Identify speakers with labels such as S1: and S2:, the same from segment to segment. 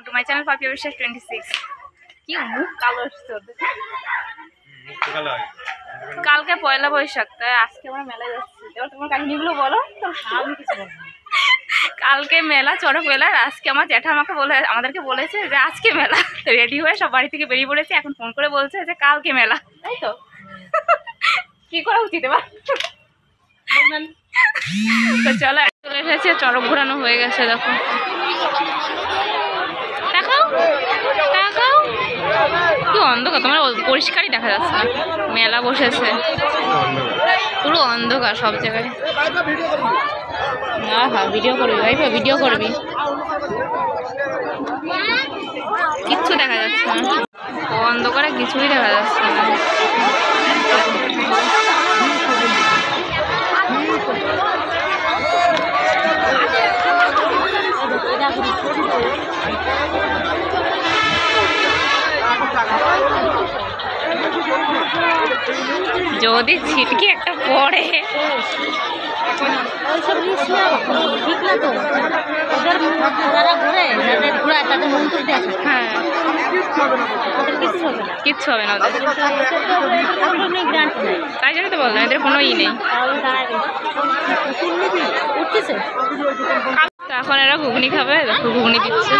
S1: Welcome to my channel Papiya Biswas 26। কি মুখ কালো কালকে পয়লা বৈশাখ, তাই আজকে আমরা মেলায় যাচ্ছি। এবার তোমার কাহিনীগুলো বলো। আমি কিছু বলবো। কালকে মেলা, চড়ক মেলা। আজকে আমার জ্যাঠা আমাদেরকে বলেছে যে আজকে মেলা। রেডি হয়ে সব বাড়ি থেকে বেরিয়ে পড়েছে। এখন ফোন করে বলছে যে কালকে মেলা, তাই তো? কি করা উচিত এবার? তো চলো, চলে এসেছে, চড়ক ঘোরানো হয়ে গেছে। দেখো কি অন্ধকার, তোমার পরিষ্কারই দেখা যাচ্ছে না। মেলা বসেছে, পুরো অন্ধকার সব জায়গায়। হ্যাঁ ভিডিও করবি ভাই, ভিডিও করবি। কিচ্ছু দেখা যাচ্ছে না, অন্ধকারে কিছুই দেখা যাচ্ছে না। যদি ছিটকে একটা পড়ে, কিচ্ছু হবে না, তাই জন্য তো বললাম এদের কোনো ই নেই। এখন এরা ঘুগনি খাবে, দেখো ঘুগনি দিচ্ছে।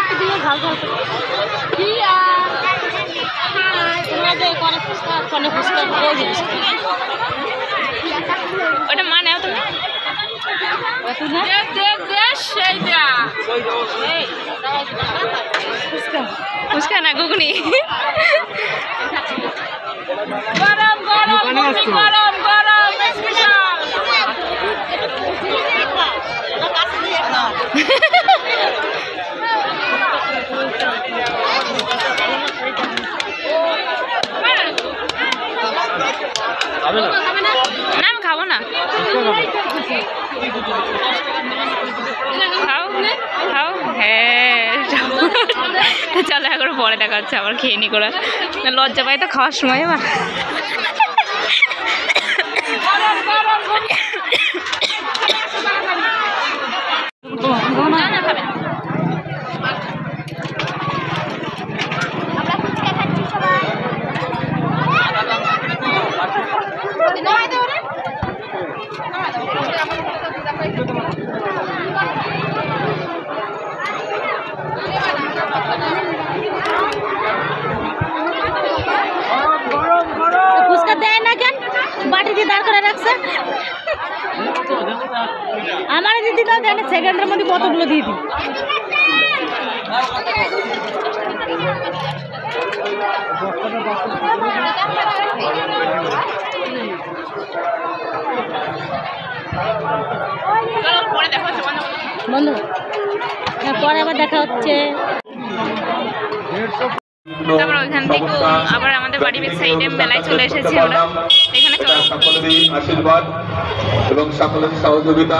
S1: ওটা মা নেও তুমি, ফুচকা না ঘুগনি। গরম গরম গরম গরম স্পেশাল। না আমি খাবো না, খাও খাও। হ্যাঁ চলো এখন পরে দেখা হচ্ছে, আবার খেয়ে নি করে লজ্জা পাই তো খাওয়ার সময়। আবার ফুচকা দেয় না কেন? বাটি দিয়ে দাঁড় করে রাখছে। আমার দিদি দাও, দেয় না, সেকেন্ডের মধ্যে কতগুলো দিয়ে দিই। বন্ধু পরে আবার দেখা হচ্ছে। তারপর ওইখান থেকে আবার আমাদের বাড়ির সাইডে মেলায় চলে এসেছি আমরা। এখানে সকলেরই
S2: আশীর্বাদ এবং সকলের সহযোগিতা।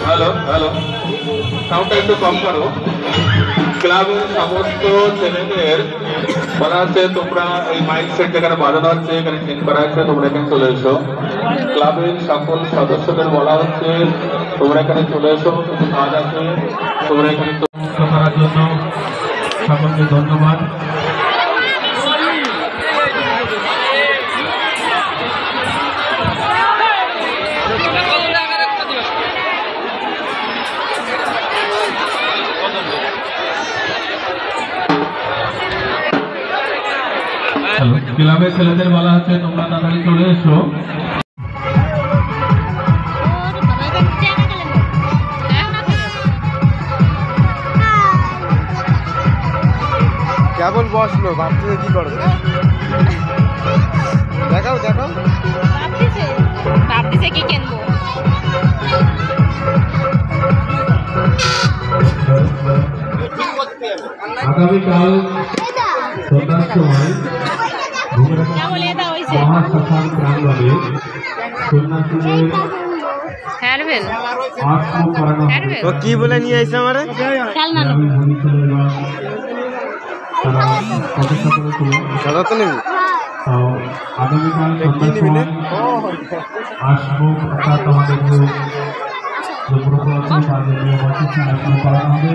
S2: হ্যালো হ্যালো, সাউন্ডটা একটু কম করো। ক্লাবের সমস্ত ছেলেদের বলা হচ্ছে তোমরা এই মাইক সেট যেখানে বাজানো হচ্ছে, এখানে চেঞ্জ করা হচ্ছে, তোমরা এখানে চলে এসো। ক্লাবের সকল সদস্যদের বলা হচ্ছে তোমরা এখানে চলে এসো, কাজ আছে, তোমরা এখানে করার জন্য সকলকে ধন্যবাদ। ক্লাবের ছেলেদের বলা হচ্ছে তোমরা তাড়াতাড়ি চলে এসো।
S3: কেবল বসলো, ভাবছে কি করবে। দেখাও দেখাও,
S1: ভাবতেছে কি কিনবো।
S2: আগামীকাল সন্ধ্যার সময় মহাশ্মশান প্রাঙ্গণে সন্ন্যাসীদের
S1: হেয়ারবেল
S2: আশ্রম করানো হবে।
S1: হেয়ারবেল
S3: ও কি বলে নিয়ে আইছে আমারে
S2: আমি বলেছিল এবার তারা প্রচেষ্টা করেছিল।
S3: দাদা তো নেবি
S2: তো আগামীকাল
S3: কি
S2: সন্ধ্যার
S3: নিবি না
S2: সময় আসবো, অর্থাৎ আমাদের যে ব্রত আছে তাদের নিয়ে বসেছি আশ্রম করানো হবে।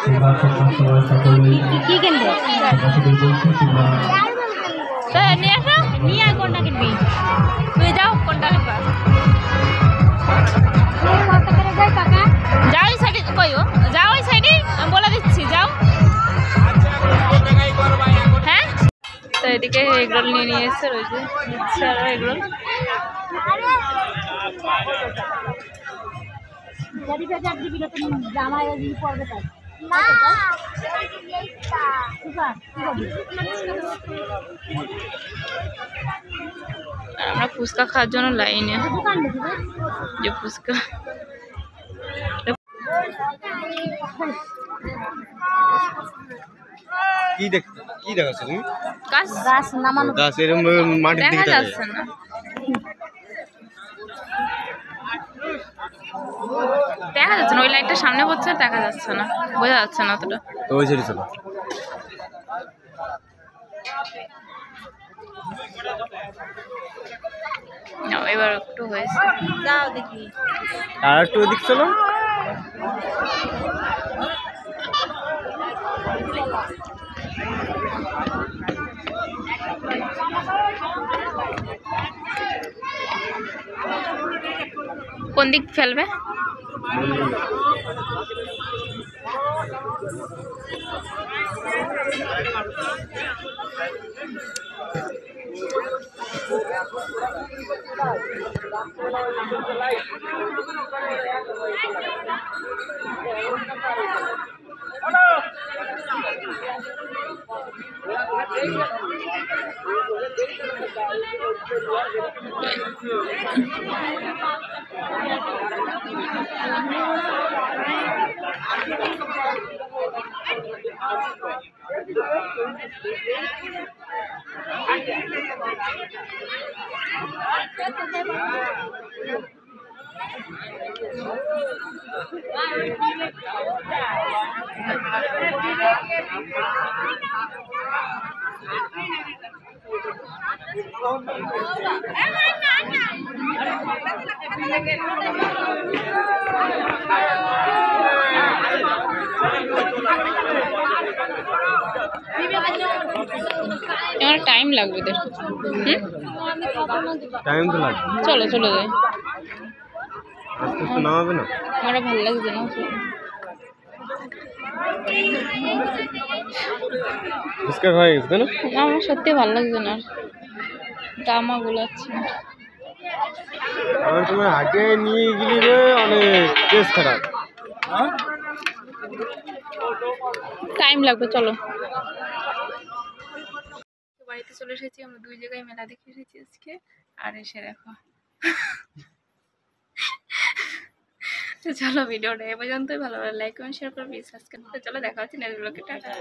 S2: তোমরা সন্ধ্যার সময় সকলেই
S1: কি কিনবে
S2: সন্ন্যাসীদের বলছি তোমরা
S1: তো নিয়ে আসো নিয়ে আয় কোনটা কিনবি তুই যাও কোনটা কিনবা যাও ওই সাইডে কই ও যাও ওই সাইডে আমি বলে দিচ্ছি যাও হ্যাঁ তো এদিকে এগরোল নিয়ে এসছে রয়েছে দিচ্ছে আরো এগরোল আর আমরা ফুচকা খাওয়ার জন্য লাইনে যে ফুচকা
S3: কি দেখ কি দেখাচ্ছ তুমি
S1: গাছ গাছ নামানো
S3: গাছ এরকম মাটির
S1: দেখা
S3: দিকে তাকায়।
S1: যাচ্ছে না দেখা যাচ্ছে না ওই লাইটটা সামনে পড়ছে আর দেখা যাচ্ছে না বোঝা যাচ্ছে না অতটা
S3: তো ওই সাইডে চলো
S1: না, এবার একটু হয়েছে যাও দেখি
S3: আর একটু ওদিক চলো
S1: কোন দিক ফেলবে আমার টাইম লাগবে তোর
S3: টাইম তো লাগবে
S1: চলো চলো যাই
S3: আস্তে আস্তে নামাবে না
S1: আমার ভালো লাগছে না
S3: ফুচকা খাওয়া গেছে তাই না
S1: আমার সত্যি ভালো লাগছে না দামা গুলাচ্ছে না
S3: আমার তোমার হাটে নিয়ে গেলি রে অনেক টেস্ট খারাপ
S1: টাইম লাগবে চলো বাড়িতে চলে এসেছি আমরা দুই জায়গায় মেলা দেখে এসেছি আজকে আর এসে দেখো তো চলো ভিডিওটা এ পর্যন্তই ভালো লাগে লাইক কমেন্ট শেয়ার করে প্লিজ সাবস্ক্রাইব করে চলো দেখা হচ্ছে নেক্সট ব্লগে টাটা